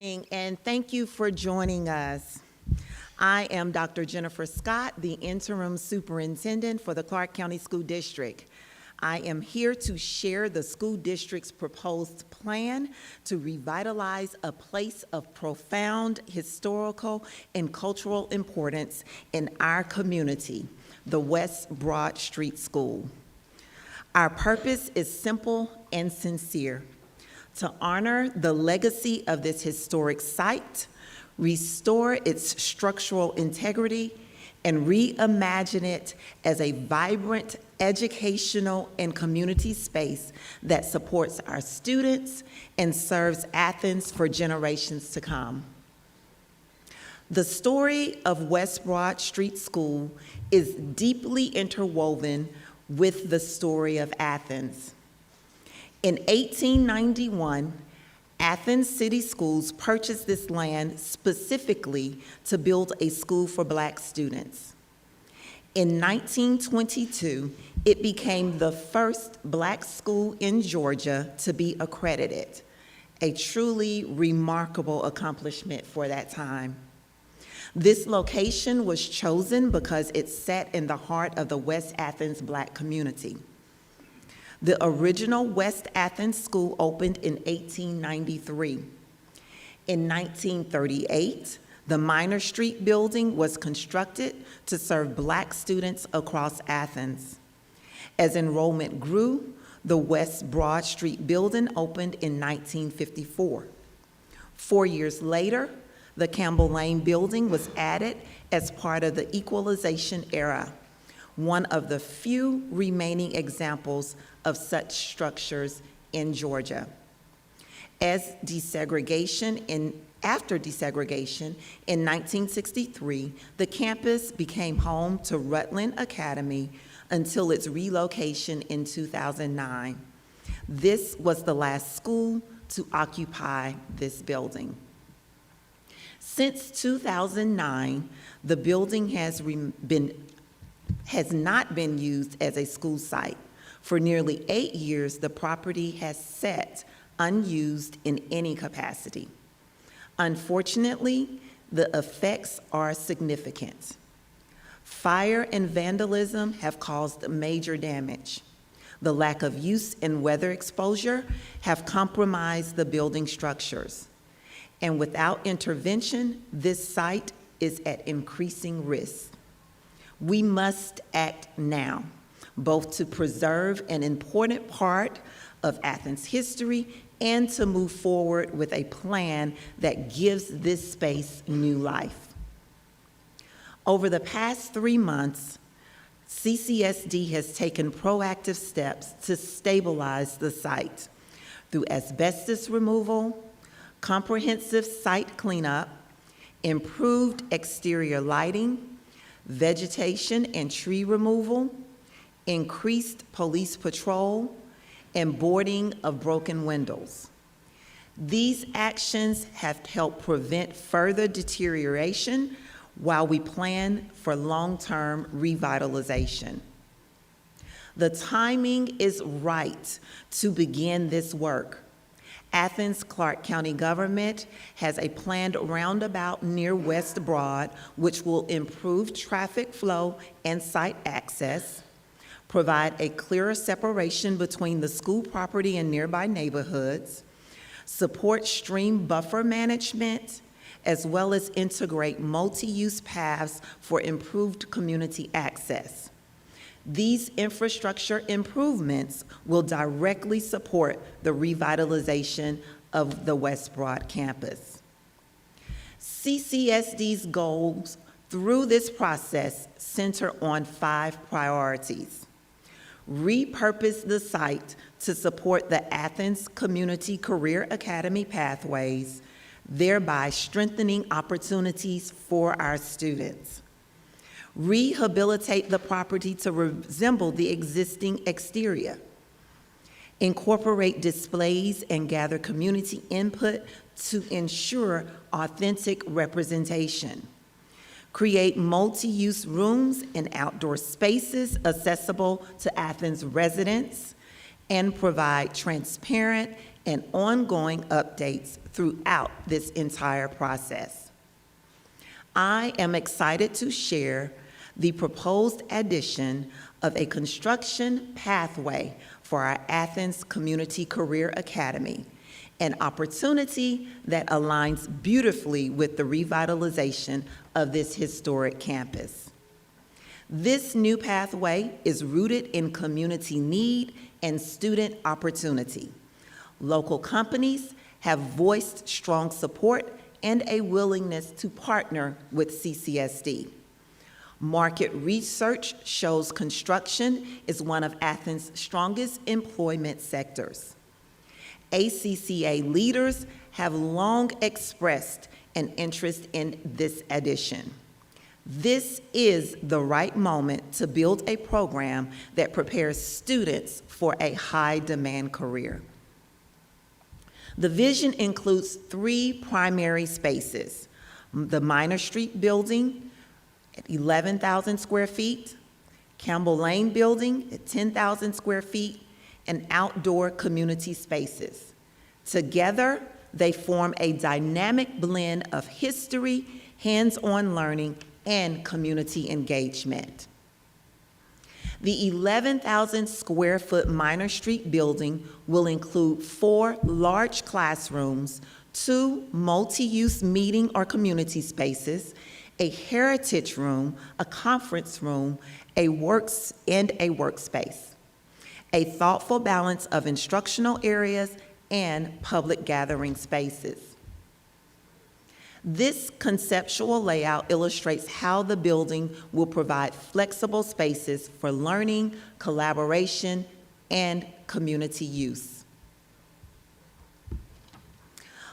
And thank you for joining us. I am Dr. Jennifer Scott, the Interim Superintendent for the Clark County School District. I am here to share the school district's proposed plan to revitalize a place of profound historical and cultural importance in our community, the West Broad Street School. Our purpose is simple and sincere: to honor the legacy of this historic site, restore its structural integrity, and reimagine it as a vibrant educational and community space that supports our students and serves Athens for generations to come. The story of West Broad Street School is deeply interwoven with the story of Athens. In 1891, Athens City Schools purchased this land specifically to build a school for Black students. In 1922, it became the first Black school in Georgia to be accredited, a truly remarkable accomplishment for that time. This location was chosen because it sat in the heart of the West Athens Black community. The original West Athens School opened in 1893. In 1938, the Minor Street building was constructed to serve Black students across Athens. As enrollment grew, the West Broad Street building opened in 1954. 4 years later, the Campbell Lane building was added as part of the equalization era, one of the few remaining examples of such structures in Georgia. After desegregation in 1963, the campus became home to Rutland Academy until its relocation in 2009. This was the last school to occupy this building. Since 2009, the building has not been used as a school site. For nearly 8 years, the property has sat unused in any capacity. Unfortunately, the effects are significant. Fire and vandalism have caused major damage. The lack of use and weather exposure have compromised the building structures. And without intervention, this site is at increasing risk. We must act now, both to preserve an important part of Athens history and to move forward with a plan that gives this space new life. Over the past 3 months, CCSD has taken proactive steps to stabilize the site through asbestos removal, comprehensive site cleanup, improved exterior lighting, vegetation and tree removal, increased police patrol, and boarding of broken windows. These actions have helped prevent further deterioration while we plan for long-term revitalization. The timing is right to begin this work. Athens Clark County government has a planned roundabout near West Broad, which will improve traffic flow and site access, provide a clearer separation between the school property and nearby neighborhoods, support stream buffer management, as well as integrate multi-use paths for improved community access. These infrastructure improvements will directly support the revitalization of the West Broad campus. CCSD's goals through this process center on 5 priorities. Repurpose the site to support the Athens Community Career Academy pathways, thereby strengthening opportunities for our students. Rehabilitate the property to resemble the existing exterior. Incorporate displays and gather community input to ensure authentic representation. Create multi-use rooms and outdoor spaces accessible to Athens residents, and provide transparent and ongoing updates throughout this entire process. I am excited to share the proposed addition of a construction pathway for our Athens Community Career Academy, an opportunity that aligns beautifully with the revitalization of this historic campus. This new pathway is rooted in community need and student opportunity. Local companies have voiced strong support and a willingness to partner with CCSD. Market research shows construction is one of Athens' strongest employment sectors. ACCA leaders have long expressed an interest in this addition. This is the right moment to build a program that prepares students for a high-demand career. The vision includes 3 primary spaces: the Minor Street building at 11,000 square feet, Campbell Lane building at 10,000 square feet, and outdoor community spaces. Together, they form a dynamic blend of history, hands-on learning, and community engagement. The 11,000 square foot Minor Street building will include 4 large classrooms, 2 multi-use meeting or community spaces, a heritage room, a conference room, and a workspace. A thoughtful balance of instructional areas and public gathering spaces. This conceptual layout illustrates how the building will provide flexible spaces for learning, collaboration, and community use.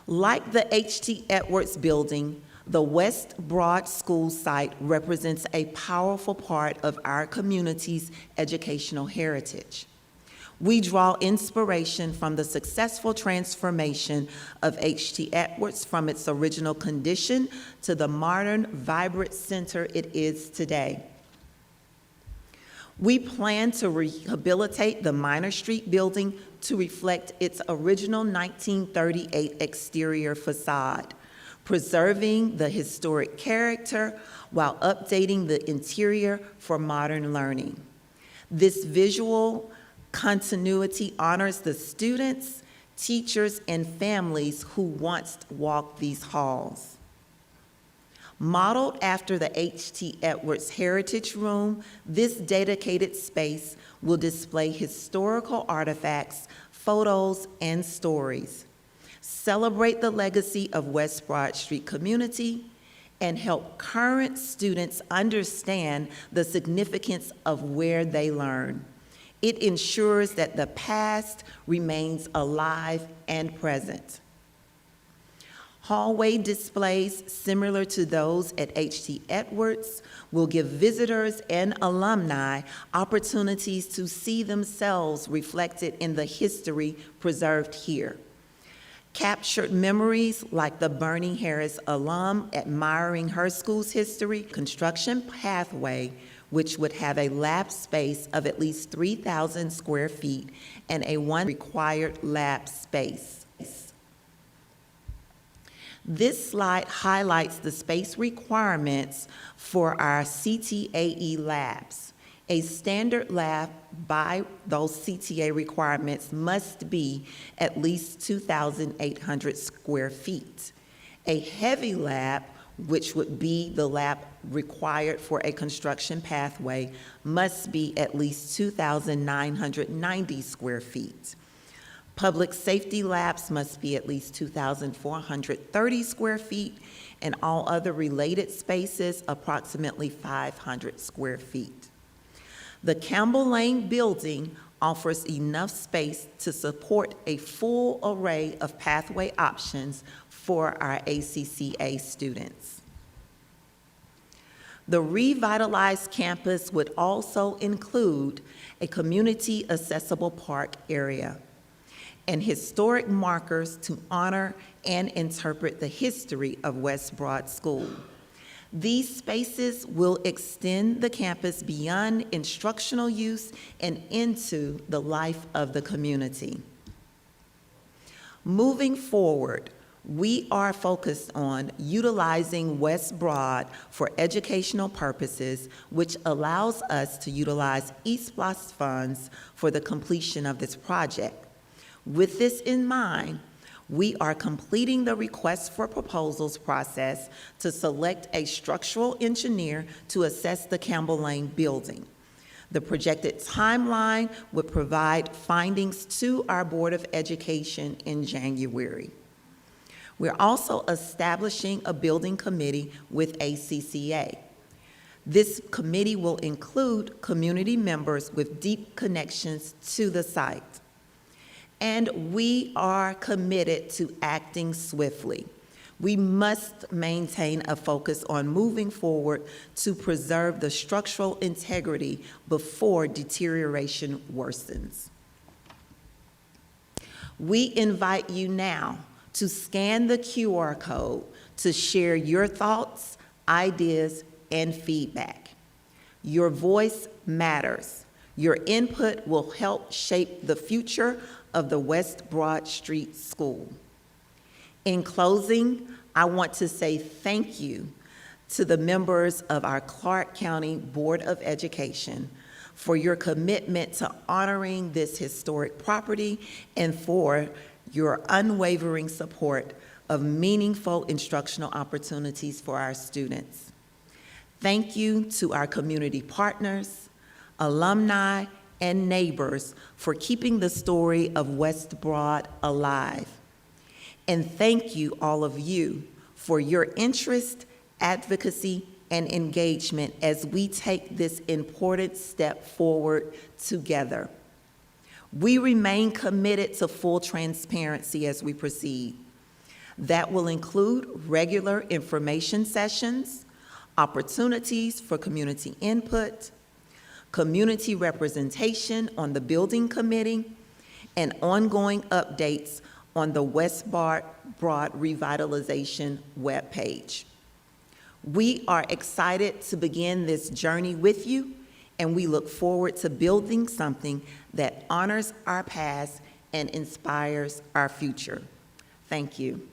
Like the H.T. Edwards building, the West Broad School site represents a powerful part of our community's educational heritage. We draw inspiration from the successful transformation of H.T. Edwards from its original condition to the modern, vibrant center it is today. We plan to rehabilitate the Minor Street building to reflect its original 1938 exterior facade, preserving the historic character while updating the interior for modern learning. This visual continuity honors the students, teachers, and families who once walked these halls. Modeled after the H.T. Edwards Heritage Room, this dedicated space will display historical artifacts, photos, and stories, celebrate the legacy of West Broad Street community, and help current students understand the significance of where they learn. It ensures that the past remains alive and present. Hallway displays similar to those at H.T. Edwards will give visitors and alumni opportunities to see themselves reflected in the history preserved here. Captured memories like the Bernie Harris alum admiring her school's history, construction pathway, which would have a lab space of at least 3,000 square feet and a 1 required lab space. This slide highlights the space requirements for our CTAE labs. A standard lab by those CTA requirements must be at least 2,800 square feet. A heavy lab, which would be the lab required for a construction pathway, must be at least 2,990 square feet. Public safety labs must be at least 2,430 square feet, and all other related spaces approximately 500 square feet. The Campbell Lane building offers enough space to support a full array of pathway options for our ACCA students. The revitalized campus would also include a community accessible park area and historic markers to honor and interpret the history of West Broad School. These spaces will extend the campus beyond instructional use and into the life of the community. Moving forward, we are focused on utilizing West Broad for educational purposes, which allows us to utilize East Block funds for the completion of this project. With this in mind, we are completing the request for proposals process to select a structural engineer to assess the Campbell Lane building. The projected timeline would provide findings to our Board of Education in January. We're also establishing a building committee with ACCA. This committee will include community members with deep connections to the site. And we are committed to acting swiftly. We must maintain a focus on moving forward to preserve the structural integrity before deterioration worsens. We invite you now to scan the QR code to share your thoughts, ideas, and feedback. Your voice matters. Your input will help shape the future of the West Broad Street School. In closing, I want to say thank you to the members of our Clark County Board of Education for your commitment to honoring this historic property and for your unwavering support of meaningful instructional opportunities for our students. Thank you to our community partners, alumni, and neighbors for keeping the story of West Broad alive. And thank you, all of you, for your interest, advocacy, and engagement as we take this important step forward together. We remain committed to full transparency as we proceed. That will include regular information sessions, opportunities for community input, community representation on the building committee, and ongoing updates on the West Broad Revitalization webpage. We are excited to begin this journey with you, and we look forward to building something that honors our past and inspires our future. Thank you.